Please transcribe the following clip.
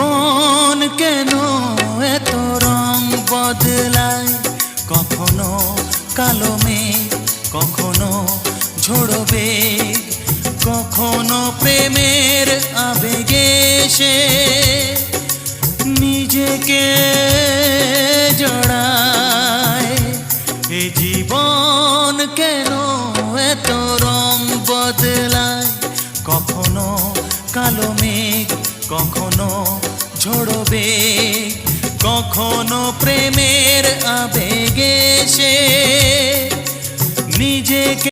জীবন কেন এত রং বদলায়, কখনো কালো মেঘ, কখনো ঝোড়ো বেগ, কখনো প্রেমের আবেগে সে নিজেকে জড়ায়। এ জীবন কেন এত রং বদলায়, কখনো কালো মেঘ, কখনো ঝোড়ো বেগ, কখনো প্রেমের আবেগে সে নিজেকে